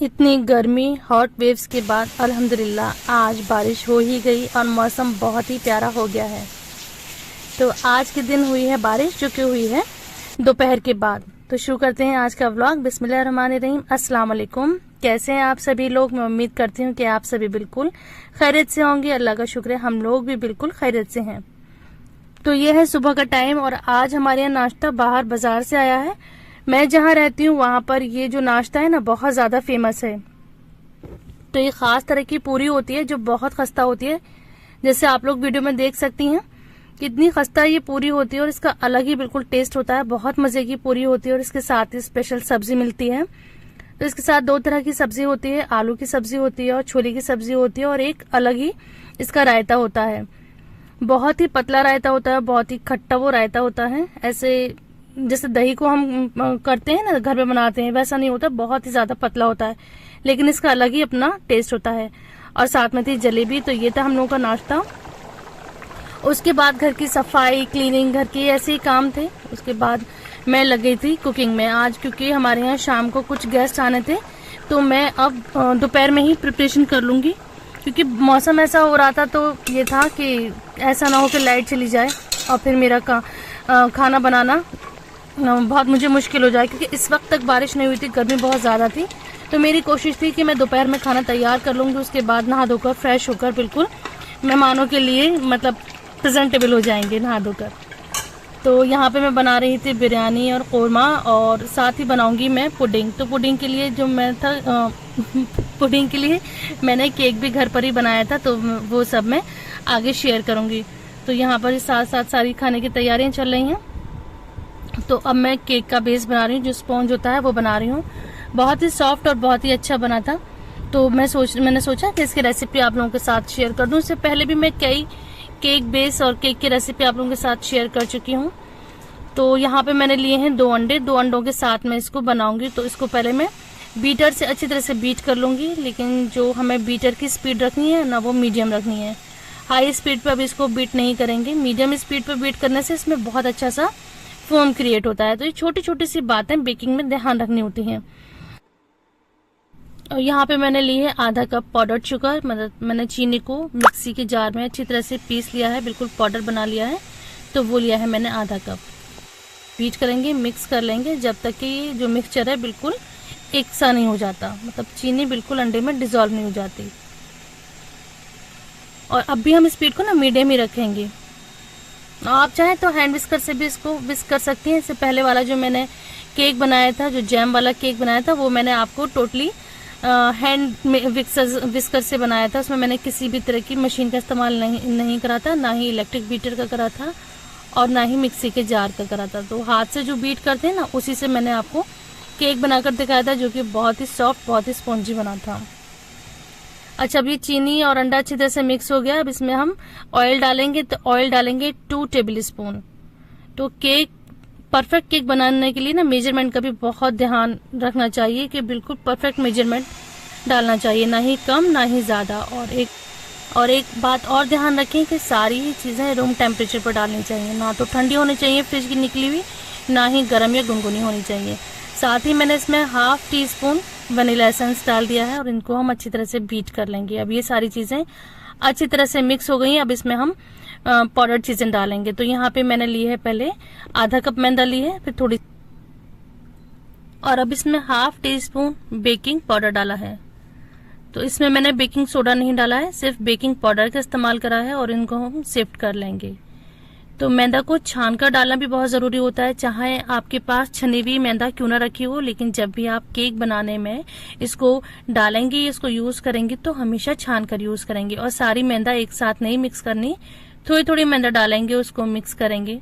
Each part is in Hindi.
इतनी गर्मी हॉट वेव्स के बाद अल्हम्दुलिल्लाह आज बारिश हो ही गई और मौसम बहुत ही प्यारा हो गया है। तो आज के दिन हुई है बारिश, जो कि हुई है दोपहर के बाद। तो शुरू करते हैं आज का व्लॉग। बिस्मिल्लाहिर्रहमानिर्रहीम। अस्सलाम वालेकुम। कैसे हैं आप सभी लोग? मैं उम्मीद करती हूँ कि आप सभी बिल्कुल खैरियत से होंगे। अल्लाह का शुक्र है, हम लोग भी बिल्कुल खैरियत से हैं। तो ये है सुबह का टाइम और आज हमारे यहाँ नाश्ता बाहर बाजार से आया है। मैं जहाँ रहती हूँ वहाँ पर ये जो नाश्ता है ना बहुत ज्यादा फेमस है। तो ये खास तरह की पूरी होती है जो बहुत खस्ता होती है, जैसे आप लोग वीडियो में देख सकती हैं कितनी खस्ता ये पूरी होती है और इसका अलग ही बिल्कुल टेस्ट होता है। बहुत मजे की पूरी होती है और इसके साथ ही स्पेशल सब्जी मिलती है। तो इसके साथ दो तरह की सब्जी होती है, आलू की सब्जी होती है और छोले की सब्जी होती है और एक अलग ही इसका रायता होता है। बहुत ही पतला रायता होता है, बहुत ही खट्टा वो रायता होता है। ऐसे जैसे दही को हम करते हैं ना, घर में बनाते हैं, वैसा नहीं होता, बहुत ही ज्यादा पतला होता है, लेकिन इसका अलग ही अपना टेस्ट होता है। और साथ में थी जलेबी। तो ये था हम लोगों का नाश्ता। उसके बाद घर की सफाई, क्लीनिंग, घर के ऐसे ही काम थे। उसके बाद मैं लग गई थी कुकिंग में आज, क्योंकि हमारे यहाँ शाम को कुछ गेस्ट आने थे। तो मैं अब दोपहर में ही प्रिपरेशन कर लूंगी, क्योंकि मौसम ऐसा हो रहा था। तो ये था कि ऐसा ना हो कि लाइट चली जाए और फिर मेरा खाना बनाना बहुत मुझे मुश्किल हो जाए, क्योंकि इस वक्त तक बारिश नहीं हुई थी, गर्मी बहुत ज़्यादा थी। तो मेरी कोशिश थी कि मैं दोपहर में खाना तैयार कर लूँगी, उसके बाद नहा धोकर फ्रेश होकर बिल्कुल मेहमानों के लिए मतलब प्रेजेंटेबल हो जाएंगे नहा धोकर। तो यहाँ पे मैं बना रही थी बिरयानी और कौरमा, और साथ ही बनाऊंगी मैं पुडिंग। तो पुडिंग के लिए जो मैं था पुडिंग के लिए मैंने केक भी घर पर ही बनाया था, तो वो सब मैं आगे शेयर करूँगी। तो यहाँ पर साथ साथ सारी खाने की तैयारियाँ चल रही हैं। तो अब मैं केक का बेस बना रही हूँ, जो स्पॉन्ज होता है वो बना रही हूँ। बहुत ही सॉफ्ट और बहुत ही अच्छा बना था। तो मैंने सोचा कि इसकी रेसिपी आप लोगों के साथ शेयर कर दूँ। इससे पहले भी मैं कई केक बेस और केक की रेसिपी आप लोगों के साथ शेयर कर चुकी हूँ। तो यहाँ पे मैंने लिए हैं 2 अंडे। 2 अंडों के साथ मैं इसको बनाऊंगी। तो इसको पहले मैं बीटर से अच्छी तरह से बीट कर लूंगी, लेकिन जो हमें बीटर की स्पीड रखनी है ना, वो मीडियम रखनी है। हाई स्पीड पे अभी इसको बीट नहीं करेंगे, मीडियम स्पीड पे बीट करने से इसमें बहुत अच्छा सा फोम क्रिएट होता है। तो ये छोटी छोटी सी बातें बेकिंग में ध्यान रखनी होती हैं। और यहाँ पे मैंने ली है आधा कप पाउडर शुगर। मतलब मैंने चीनी को मिक्सी के जार में अच्छी तरह से पीस लिया है, बिल्कुल पाउडर बना लिया है। तो वो लिया है मैंने आधा कप। बीट करेंगे, मिक्स कर लेंगे जब तक कि ये जो मिक्सचर है बिल्कुल एक सा नहीं हो जाता, मतलब चीनी बिल्कुल अंडे में डिजोल्व नहीं हो जाती। और अब भी हम स्पीड को ना मीडियम ही रखेंगे। आप चाहें तो हैंड विस्कर से भी इसको विस्क कर सकती हैं। इससे पहले वाला जो मैंने केक बनाया था, जो जैम वाला केक बनाया था, वो मैंने आपको टोटली हैंड विस्कर से बनाया था। उसमें मैंने किसी भी तरह की मशीन का इस्तेमाल नहीं करा था, ना ही इलेक्ट्रिक बीटर का करा था और ना ही मिक्सी के जार का करा था। तो हाथ से जो बीट करते हैं ना, उसी से मैंने आपको केक बनाकर दिखाया था, जो कि बहुत ही सॉफ्ट, बहुत ही स्पॉन्जी बना था। अच्छा, अब ये चीनी और अंडा अच्छी तरह से मिक्स हो गया। अब इसमें हम ऑयल डालेंगे। तो ऑयल डालेंगे 2 टेबल स्पून। तो केक परफेक्ट केक बनाने के लिए ना मेजरमेंट का भी बहुत ध्यान रखना चाहिए कि बिल्कुल परफेक्ट मेजरमेंट डालना चाहिए, ना ही कम ना ही ज्यादा। और एक बात और ध्यान रखें कि सारी ही चीजें रूम टेम्परेचर पर डालनी चाहिए, ना तो ठंडी होनी चाहिए फ्रिज की निकली हुई, ना ही गर्म या गुनगुनी होनी चाहिए। साथ ही मैंने इसमें ½ टीस्पून वनीला एसेंस डाल दिया है और इनको हम अच्छी तरह से बीट कर लेंगे। अब ये सारी चीजें अच्छी तरह से मिक्स हो गई हैं। अब इसमें हम पाउडर चीजें डालेंगे। तो यहाँ पे मैंने ली है पहले आधा कप मैदा ली है, फिर थोड़ी, और अब इसमें ½ टीस्पून बेकिंग पाउडर डाला है। तो इसमें मैंने बेकिंग सोडा नहीं डाला है, सिर्फ बेकिंग पाउडर का इस्तेमाल करा है और इनको हम सिफ्ट कर लेंगे। तो मैदा को छान कर डालना भी बहुत जरूरी होता है, चाहे आपके पास छनी हुई मैदा क्यों ना रखी हो, लेकिन जब भी आप केक बनाने में इसको डालेंगे, इसको यूज करेंगे, तो हमेशा छान कर यूज करेंगे। और सारी मैदा एक साथ नहीं मिक्स करनी, थोड़ी थोड़ी मैदा डालेंगे, उसको मिक्स करेंगे।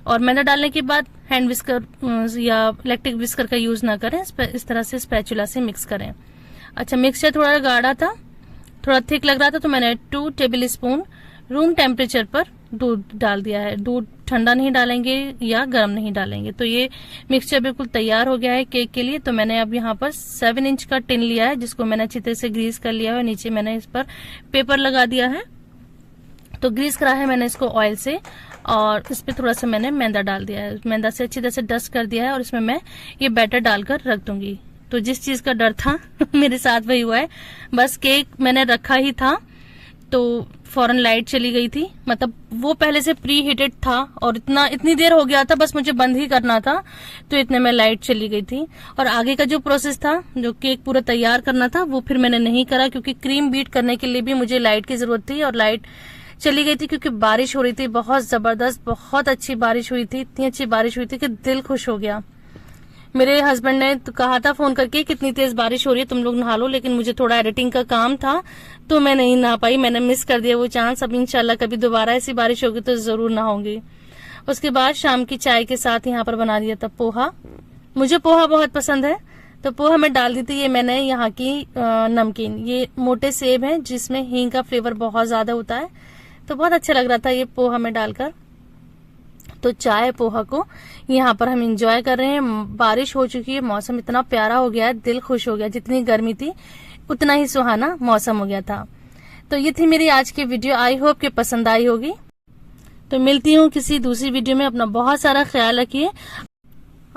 और मैदा डालने के बाद हैंड विस्कर या इलेक्ट्रिक विस्कर का यूज ना करें, इस तरह से स्पैचुला से मिक्स करें। अच्छा, मिक्सचर थोड़ा गाढ़ा था, थोड़ा थिक लग रहा था, तो मैंने 2 टेबल स्पून रूम टेम्परेचर पर दूध डाल दिया है। दूध ठंडा नहीं डालेंगे या गर्म नहीं डालेंगे। तो ये मिक्सचर बिल्कुल तैयार हो गया है केक के लिए। तो मैंने अब यहाँ पर 7 इंच का टिन लिया है, जिसको मैंने अच्छी तरह से ग्रीस कर लिया है। नीचे मैंने इस पर पेपर लगा दिया है। तो ग्रीस करा है मैंने इसको ऑयल से, और इस पे थोड़ा सा मैंने मैदा डाल दिया है। मैदा से अच्छी तरह से डस्ट कर दिया है और इसमें मैं ये बैटर डालकर रख दूंगी। तो जिस चीज का डर था मेरे साथ वही हुआ है। बस केक मैंने रखा ही था तो फौरन लाइट चली गई थी। मतलब वो पहले से प्री हीटेड था और इतनी देर हो गया था, बस मुझे बंद ही करना था, तो इतने में लाइट चली गई थी। और आगे का जो प्रोसेस था, जो केक पूरा तैयार करना था, वो फिर मैंने नहीं करा, क्योंकि क्रीम बीट करने के लिए भी मुझे लाइट की जरूरत थी और लाइट चली गई थी क्योंकि बारिश हो रही थी, बहुत जबरदस्त, बहुत अच्छी बारिश हुई थी। इतनी अच्छी बारिश हुई थी कि दिल खुश हो गया। मेरे हस्बैंड ने तो कहा था फोन करके कितनी तेज बारिश हो रही है, तुम लोग नहा लो, लेकिन मुझे थोड़ा एडिटिंग का काम था तो मैं नहीं नहा पाई, मैंने मिस कर दिया वो चांस। अब इंशाल्लाह कभी दोबारा ऐसी बारिश होगी तो जरूर नहाऊंगी। उसके बाद शाम की चाय के साथ यहाँ पर बना दिया था पोहा। मुझे पोहा बहुत पसंद है तो पोहा में डाल दी थी ये मैंने यहाँ की नमकीन। ये मोटे सेब है जिसमें हींग का फ्लेवर बहुत ज्यादा होता है, तो बहुत अच्छा लग रहा था ये पोहा में डालकर। तो चाय पोहा को यहाँ पर हम एंजॉय कर रहे हैं। बारिश हो चुकी है, मौसम इतना प्यारा हो गया है, दिल खुश हो गया। जितनी गर्मी थी उतना ही सुहाना मौसम हो गया था। तो ये थी मेरी आज की वीडियो, आई होप कि पसंद आई होगी। तो मिलती हूँ किसी दूसरी वीडियो में, अपना बहुत सारा ख्याल रखिए।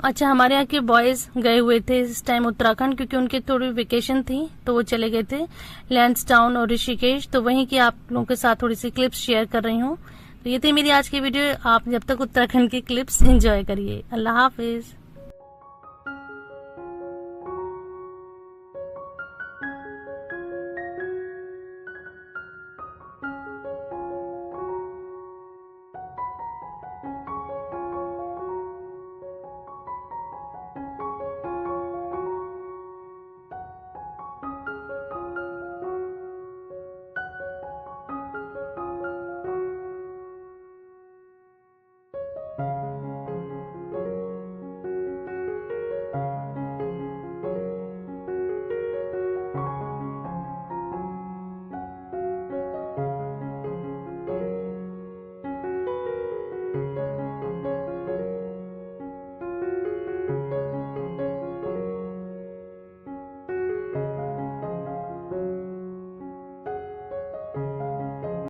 अच्छा, हमारे यहाँ के बॉयज गए हुए थे इस टाइम उत्तराखंड, क्योंकि उनके थोड़ी वेकेशन थी तो वो चले गए थे लैंसडाउन और ऋषिकेश। तो वहीं की आप लोगों के साथ थोड़ी सी क्लिप्स शेयर कर रही हूँ। तो ये थी मेरी आज की वीडियो। आप जब तक उत्तराखंड की क्लिप्स एंजॉय करिए। अल्लाह हाफिज।